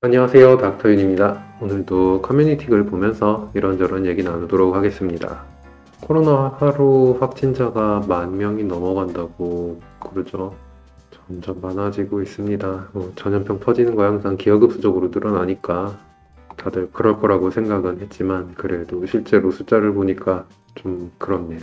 안녕하세요. 닥터윤입니다. 오늘도 커뮤니티 글 보면서 이런저런 얘기 나누도록 하겠습니다. 코로나 하루 확진자가 10,000명이 넘어간다고 그러죠. 점점 많아지고 있습니다. 전염병 퍼지는 거 항상 기하급수적으로 늘어나니까 다들 그럴 거라고 생각은 했지만 그래도 실제로 숫자를 보니까 좀 그렇네요.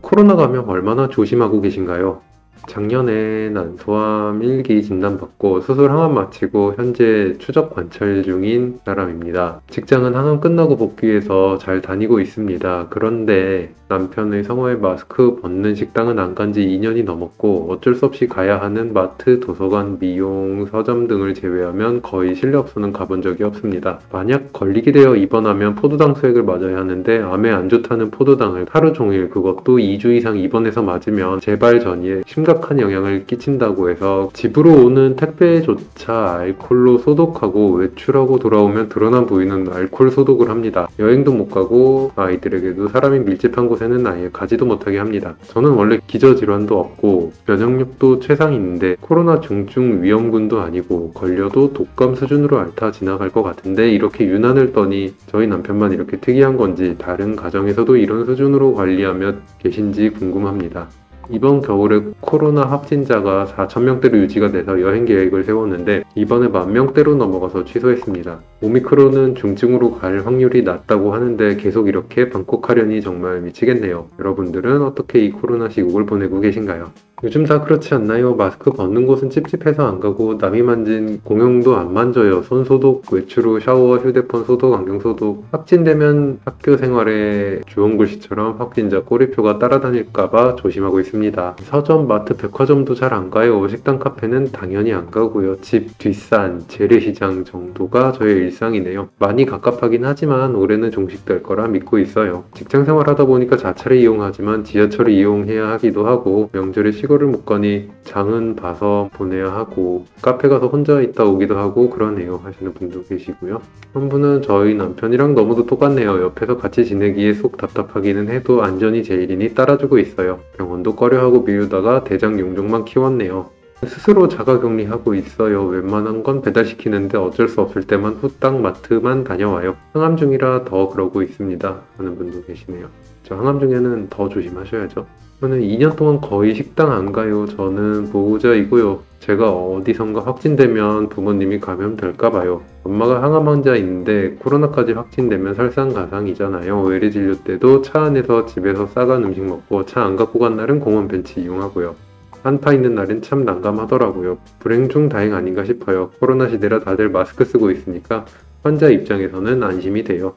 코로나 감염 얼마나 조심하고 계신가요? 작년에 난소암 1기 진단받고 수술 항암 마치고 현재 추적 관찰 중인 사람입니다. 직장은 항암 끝나고 복귀해서 잘 다니고 있습니다. 그런데 남편의 성화에 마스크 벗는 식당은 안 간 지 2년이 넘었고 어쩔 수 없이 가야 하는 마트, 도서관, 미용, 서점 등을 제외하면 거의 실내 업소는 가본 적이 없습니다. 만약 걸리게 되어 입원하면 포도당 수액을 맞아야 하는데 암에 안 좋다는 포도당을 하루 종일, 그것도 2주 이상 입원해서 맞으면 재발 전이에 심각한 영향을 끼친다고 해서 집으로 오는 택배조차 알코올로 소독하고 외출하고 돌아오면 드러난 부위는 알코올 소독을 합니다. 여행도 못 가고 아이들에게도 사람이 밀집한 곳에는 아예 가지도 못하게 합니다. 저는 원래 기저질환도 없고 면역력도 최상인데 코로나 중증 위험군도 아니고 걸려도 독감 수준으로 앓다 지나갈 것 같은데 이렇게 유난을 떠니 저희 남편만 이렇게 특이한 건지 다른 가정에서도 이런 수준으로 관리하며 계신지 궁금합니다. 이번 겨울에 코로나 확진자가 4,000명대로 유지가 돼서 여행 계획을 세웠는데 이번에 10,000명대로 넘어가서 취소했습니다. 오미크론은 중증으로 갈 확률이 낮다고 하는데 계속 이렇게 방콕하려니 정말 미치겠네요. 여러분들은 어떻게 이 코로나 시국을 보내고 계신가요? 요즘 다 그렇지 않나요? 마스크 벗는 곳은 찝찝해서 안 가고 남이 만진 공용도 안 만져요. 손 소독, 외출 후 샤워, 휴대폰 소독, 안경 소독. 확진되면 학교 생활에 주원 글씨처럼 확진자 꼬리표가 따라다닐까봐 조심하고 있습니다. 서점, 마트, 백화점도 잘 안 가요. 식당, 카페는 당연히 안 가고요. 집 뒷산, 재래시장 정도가 저의 일상이네요. 많이 갑갑하긴 하지만 올해는 종식될 거라 믿고 있어요. 직장 생활하다 보니까 자차를 이용하지만 지하철을 이용해야 하기도 하고 명절에 시골을 못 가니 장은 봐서 보내야 하고 카페 가서 혼자 있다 오기도 하고 그러네요 하시는 분도 계시고요. 한 분은 저희 남편이랑 너무도 똑같네요. 옆에서 같이 지내기에 속 답답하기는 해도 안전이 제일이니 따라주고 있어요. 병원도 꺼려하고 미루다가 대장 용종만 키웠네요. 스스로 자가격리하고 있어요. 웬만한 건 배달시키는데 어쩔 수 없을 때만 후딱 마트만 다녀와요. 항암 중이라 더 그러고 있습니다 하는 분도 계시네요. 저 항암 중에는 더 조심하셔야죠. 저는 2년 동안 거의 식당 안 가요. 저는 보호자이고요. 제가 어디선가 확진되면 부모님이 감염될까 봐요. 엄마가 항암 환자인데 코로나까지 확진되면 설상가상이잖아요. 외래 진료 때도 차 안에서 집에서 싸간 음식 먹고 차 안 갖고 간 날은 공원 벤치 이용하고요. 한파 있는 날은 참 난감하더라고요. 불행 중 다행 아닌가 싶어요. 코로나 시대라 다들 마스크 쓰고 있으니까 환자 입장에서는 안심이 돼요.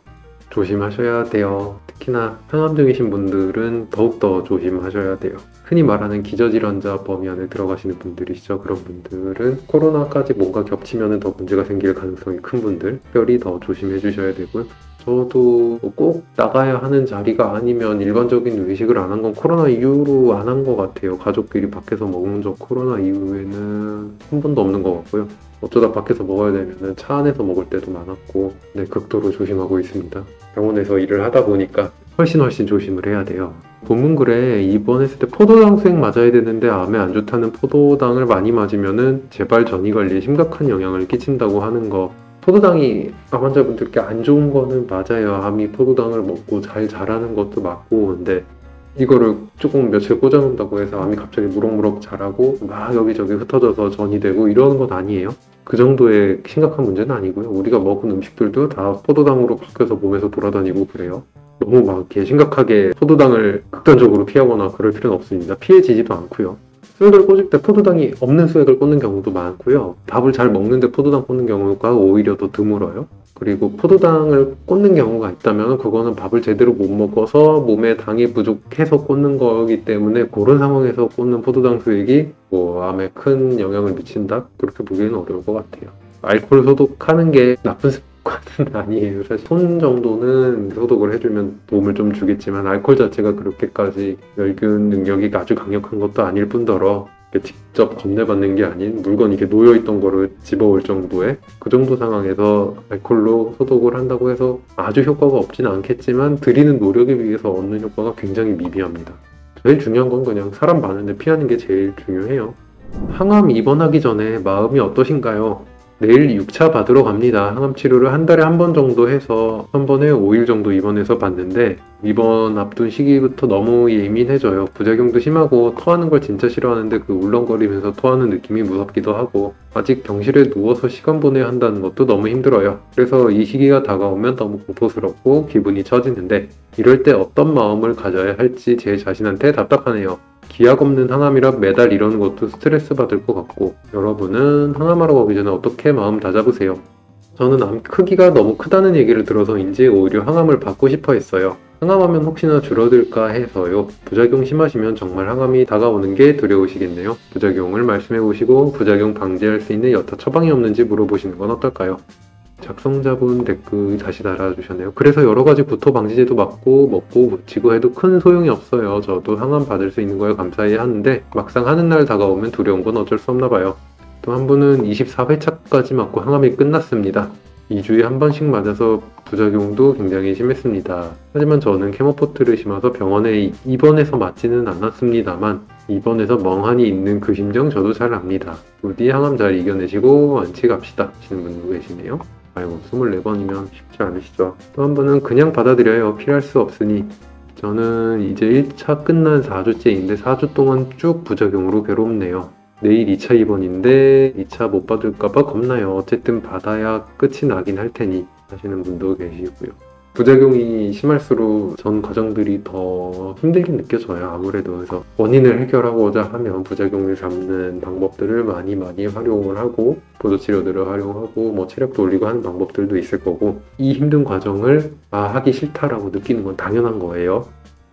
조심하셔야 돼요. 특히나 항암 중이신 분들은 더욱더 조심하셔야 돼요. 흔히 말하는 기저질환자 범위 안에 들어가시는 분들이시죠. 그런 분들은 코로나까지 뭔가 겹치면 더 문제가 생길 가능성이 큰 분들, 특별히 더 조심해 주셔야 되고요. 저도 꼭 나가야 하는 자리가 아니면 일반적인 외식을 안 한 건 코로나 이후로 안 한 것 같아요. 가족끼리 밖에서 먹는 적 코로나 이후에는 한 번도 없는 것 같고요. 어쩌다 밖에서 먹어야 되면 차 안에서 먹을 때도 많았고, 네, 극도로 조심하고 있습니다. 병원에서 일을 하다 보니까 훨씬 조심을 해야 돼요. 본문글에 입원했을 때 포도당 수액 맞아야 되는데 암에 안 좋다는 포도당을 많이 맞으면은 재발 전이 관리에 심각한 영향을 끼친다고 하는 거. 포도당이 암 환자분들께 안 좋은 거는 맞아요. 암이 포도당을 먹고 잘 자라는 것도 맞고, 근데 이거를 조금 며칠 꽂아놓는다고 해서 암이 갑자기 무럭무럭 자라고 막 여기저기 흩어져서 전이 되고 이러는 건 아니에요. 그 정도의 심각한 문제는 아니고요. 우리가 먹은 음식들도 다 포도당으로 바뀌어서 몸에서 돌아다니고 그래요. 너무 막 이렇게 심각하게 포도당을 극단적으로 피하거나 그럴 필요는 없습니다. 피해지지도 않고요. 수액을 꽂을 때 포도당이 없는 수액을 꽂는 경우도 많고요. 밥을 잘 먹는데 포도당 꽂는 경우가 오히려 더 드물어요. 그리고 포도당을 꽂는 경우가 있다면 그거는 밥을 제대로 못 먹어서 몸에 당이 부족해서 꽂는 거기 때문에 그런 상황에서 꽂는 포도당 수액이 암에 큰 영향을 미친다? 그렇게 보기에는 어려울 것 같아요. 알코올 소독하는 게 나쁜 습관은 아니에요. 사실 손 정도는 소독을 해주면 도움을 좀 주겠지만 알코올 자체가 그렇게까지 멸균 능력이 아주 강력한 것도 아닐 뿐더러 직접 건네받는 게 아닌 물건이 이렇게 놓여있던 거를 집어올 정도의 그 정도 상황에서 알코올로 소독을 한다고 해서 아주 효과가 없지는 않겠지만 드리는 노력에 비해서 얻는 효과가 굉장히 미비합니다. 제일 중요한 건 그냥 사람 많은데 피하는 게 제일 중요해요. 항암 입원하기 전에 마음이 어떠신가요? 내일 6차 받으러 갑니다. 항암 치료를 한 달에 한 번 정도 해서 한 번에 5일 정도 입원해서 받는데 입원 앞둔 시기부터 너무 예민해져요. 부작용도 심하고 토하는 걸 진짜 싫어하는데 그 울렁거리면서 토하는 느낌이 무섭기도 하고 아직 병실에 누워서 시간 보내야 한다는 것도 너무 힘들어요. 그래서 이 시기가 다가오면 너무 공포스럽고 기분이 처지는데 이럴 때 어떤 마음을 가져야 할지 제 자신한테 답답하네요. 기약 없는 항암이라 매달 이러는 것도 스트레스 받을 것 같고 여러분은 항암하러 가기 전에 어떻게 마음 다잡으세요? 저는 암 크기가 너무 크다는 얘기를 들어서인지 오히려 항암을 받고 싶어 했어요. 항암하면 혹시나 줄어들까 해서요. 부작용 심하시면 정말 항암이 다가오는 게 두려우시겠네요. 부작용을 말씀해보시고 부작용 방지할 수 있는 여타 처방이 없는지 물어보시는 건 어떨까요? 작성자분 댓글 다시 달아주셨네요. 그래서 여러 가지 구토 방지제도 맞고 먹고 붙이고 해도 큰 소용이 없어요. 저도 항암 받을 수 있는 거에 감사해야 하는데 막상 하는 날 다가오면 두려운 건 어쩔 수 없나 봐요. 또 한 분은 24회차까지 맞고 항암이 끝났습니다. 2주에 한 번씩 맞아서 부작용도 굉장히 심했습니다. 하지만 저는 케모포트를 심어서 병원에 입원해서 맞지는 않았습니다만 입원해서 멍하니 있는 그 심정 저도 잘 압니다. 부디 항암 잘 이겨내시고 완치 갑시다 하시는 분도 계시네요. 아이고 24번이면 쉽지 않으시죠. 또 한 분은 그냥 받아들여요. 피할 수 없으니. 저는 이제 1차 끝난 4주째인데 4주 동안 쭉 부작용으로 괴롭네요. 내일 2차 입원인데 2차 못 받을까봐 겁나요. 어쨌든 받아야 끝이 나긴 할 테니 하시는 분도 계시고요. 부작용이 심할수록 전 과정들이 더 힘들게 느껴져요. 아무래도 그래서 원인을 해결하고자 하면 부작용을 잡는 방법들을 많이 활용을 하고 보조치료들을 활용하고 뭐 체력도 올리고 하는 방법들도 있을 거고 이 힘든 과정을 하기 싫다라고 느끼는 건 당연한 거예요.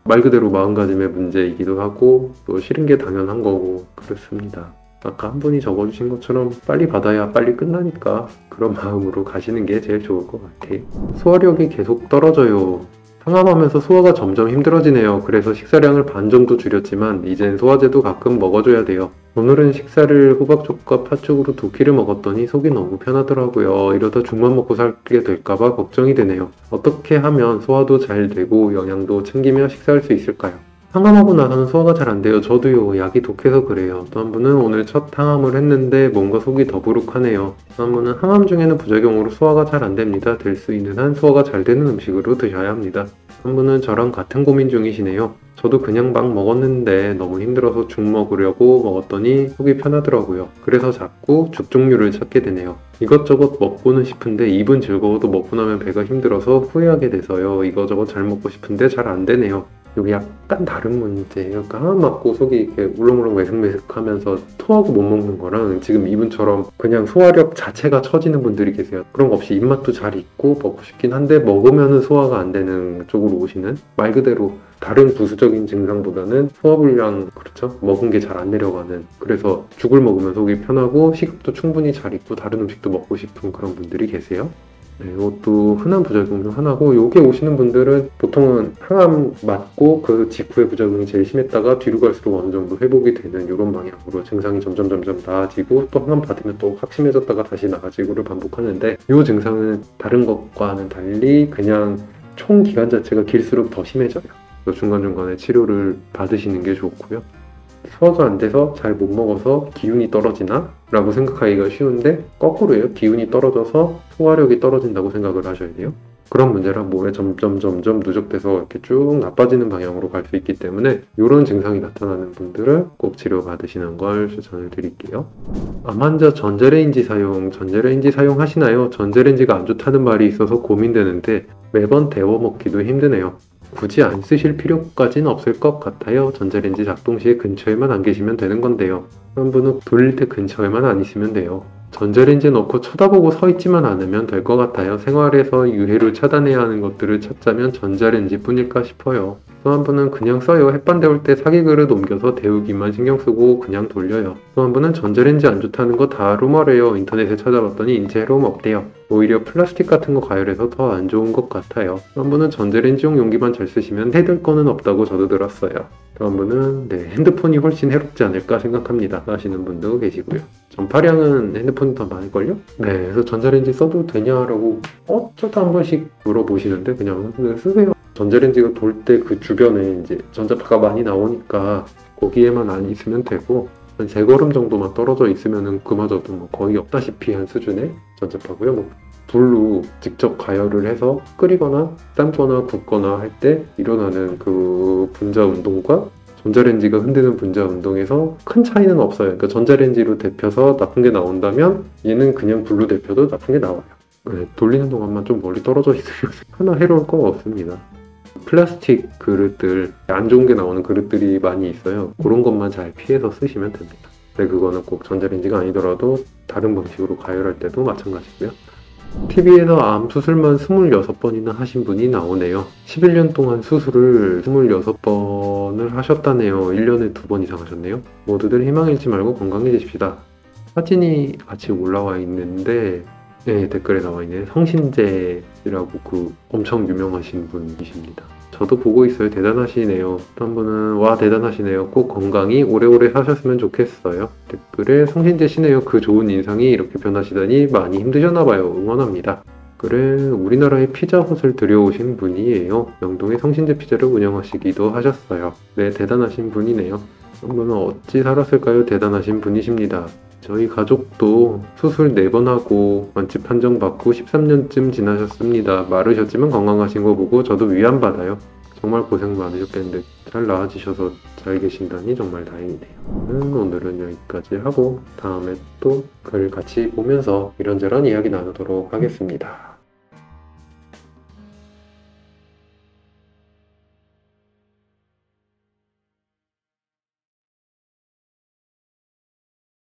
말 그대로 마음가짐의 문제이기도 하고 또 싫은 게 당연한 거고 그렇습니다. 아까 한 분이 적어주신 것처럼 빨리 받아야 빨리 끝나니까 그런 마음으로 가시는 게 제일 좋을 것 같아요. 소화력이 계속 떨어져요. 항암하면서 소화가 점점 힘들어지네요. 그래서 식사량을 반 정도 줄였지만 이젠 소화제도 가끔 먹어줘야 돼요. 오늘은 식사를 호박죽과 팥죽으로 2끼를 먹었더니 속이 너무 편하더라고요. 이러다 죽만 먹고 살게 될까봐 걱정이 되네요. 어떻게 하면 소화도 잘 되고 영양도 챙기며 식사할 수 있을까요? 항암하고 나서는 소화가 잘 안 돼요. 저도요. 약이 독해서 그래요. 또 한 분은 오늘 첫 항암을 했는데 뭔가 속이 더부룩하네요. 또 한 분은 항암 중에는 부작용으로 소화가 잘 안 됩니다. 될 수 있는 한 소화가 잘 되는 음식으로 드셔야 합니다. 한 분은 저랑 같은 고민 중이시네요. 저도 그냥 막 먹었는데 너무 힘들어서 죽 먹으려고 먹었더니 속이 편하더라고요. 그래서 자꾸 죽 종류를 찾게 되네요. 이것저것 먹고는 싶은데 입은 즐거워도 먹고 나면 배가 힘들어서 후회하게 돼서요. 이것저것 잘 먹고 싶은데 잘 안 되네요. 여기 약간 다른 문제예요. 그러니까 항암 맞고 속이 이렇게 울렁울렁 외슥외슥하면서 토하고 못 먹는 거랑 지금 이분처럼 그냥 소화력 자체가 처지는 분들이 계세요. 그런 거 없이 입맛도 잘 있고 먹고 싶긴 한데 먹으면은 소화가 안 되는 쪽으로 오시는 말 그대로 다른 부수적인 증상보다는 소화불량 그렇죠? 먹은 게 잘 안 내려가는 그래서 죽을 먹으면 속이 편하고 식욕도 충분히 잘 있고 다른 음식도 먹고 싶은 그런 분들이 계세요. 네, 이것도 흔한 부작용 중 하나고 여기 오시는 분들은 보통은 항암 맞고 그 직후에 부작용이 제일 심했다가 뒤로 갈수록 어느 정도 회복이 되는 이런 방향으로 증상이 점점 나아지고 또 항암 받으면 또 확 심해졌다가 다시 나아지고를 반복하는데 이 증상은 다른 것과는 달리 그냥 총 기간 자체가 길수록 더 심해져요. 그래서 중간중간에 치료를 받으시는 게 좋고요. 소화가 안 돼서 잘 못 먹어서 기운이 떨어지나? 라고 생각하기가 쉬운데 거꾸로예요. 기운이 떨어져서 소화력이 떨어진다고 생각을 하셔야 돼요. 그런 문제라 몸에 점점 누적돼서 이렇게 쭉 나빠지는 방향으로 갈 수 있기 때문에 이런 증상이 나타나는 분들은 꼭 치료 받으시는 걸 추천을 드릴게요. 암 환자 전자레인지 사용하시나요? 전자레인지가 안 좋다는 말이 있어서 고민되는데 매번 데워 먹기도 힘드네요. 굳이 안 쓰실 필요까지는 없을 것 같아요. 전자레인지 작동 시에 근처에만 안 계시면 되는 건데요. 한 분은 돌릴 때 근처에만 안 있으면 돼요. 전자레인지에 넣고 쳐다보고 서 있지만 않으면 될 것 같아요. 생활에서 유해를 차단해야 하는 것들을 찾자면 전자레인지 뿐일까 싶어요. 또 한 분은 그냥 써요. 햇반 데울 때 사기 그릇 옮겨서 데우기만 신경 쓰고 그냥 돌려요. 또 한 분은 전자레인지 안 좋다는 거 다 루머래요. 인터넷에 찾아봤더니 인체 해로움 없대요. 오히려 플라스틱 같은 거 가열해서 더 안 좋은 것 같아요. 또 한 분은 전자레인지용 용기만 잘 쓰시면 해될 거는 없다고 저도 들었어요. 또 한 분은 핸드폰이 훨씬 해롭지 않을까 생각합니다 하시는 분도 계시고요. 전파량은 핸드폰이 더 많을걸요? 그래서 전자레인지 써도 되냐라고 어쩌다 한 번씩 물어보시는데 그냥 쓰세요. 전자레인지가 돌 때 그 주변에 이제 전자파가 많이 나오니까 거기에만 안 있으면 되고 한 3걸음 정도만 떨어져 있으면은 그마저도 뭐 거의 없다시피 한 수준에 전접하고요. 뭐 불로 직접 가열을 해서 끓이거나 삶거나 굽거나 할 때 일어나는 그 분자 운동과 전자레인지가 흔드는 분자 운동에서 큰 차이는 없어요. 그러니까 전자레인지로 데펴서 나쁜 게 나온다면 얘는 그냥 불로 데펴도 나쁜 게 나와요. 네, 돌리는 동안만 좀 멀리 떨어져 있으면 하나 해로울 거 없습니다. 플라스틱 그릇들, 안 좋은 게 나오는 그릇들이 많이 있어요. 그런 것만 잘 피해서 쓰시면 됩니다. 근데 그거는 꼭 전자레인지가 아니더라도 다른 방식으로 가열할 때도 마찬가지고요. TV에서 암 수술만 26번이나 하신 분이 나오네요. 11년 동안 수술을 26번을 하셨다네요. 1년에 2번 이상 하셨네요. 모두들 희망 잃지 말고 건강해지십시다. 사진이 같이 올라와 있는데 네, 댓글에 나와 있는 성신재라고 그 엄청 유명하신 분이십니다. 저도 보고 있어요. 대단하시네요. 또 한 분은 와 대단하시네요. 꼭 건강히 오래오래 사셨으면 좋겠어요. 댓글에 성신재시네요. 그 좋은 인상이 이렇게 변하시다니 많이 힘드셨나봐요. 응원합니다. 그래 우리나라에 피자헛을 들여오신 분이에요. 명동에 성신재 피자를 운영하시기도 하셨어요. 네 대단하신 분이네요. 한 분은 어찌 살았을까요? 대단하신 분이십니다. 저희 가족도 수술 4번 하고 완치 판정 받고 13년쯤 지나셨습니다. 마르셨지만 건강하신 거 보고 저도 위안받아요. 정말 고생 많으셨겠는데 잘 나아지셔서 잘 계신다니 정말 다행이네요. 오늘은 여기까지 하고 다음에 또 글 같이 보면서 이런저런 이야기 나누도록 하겠습니다.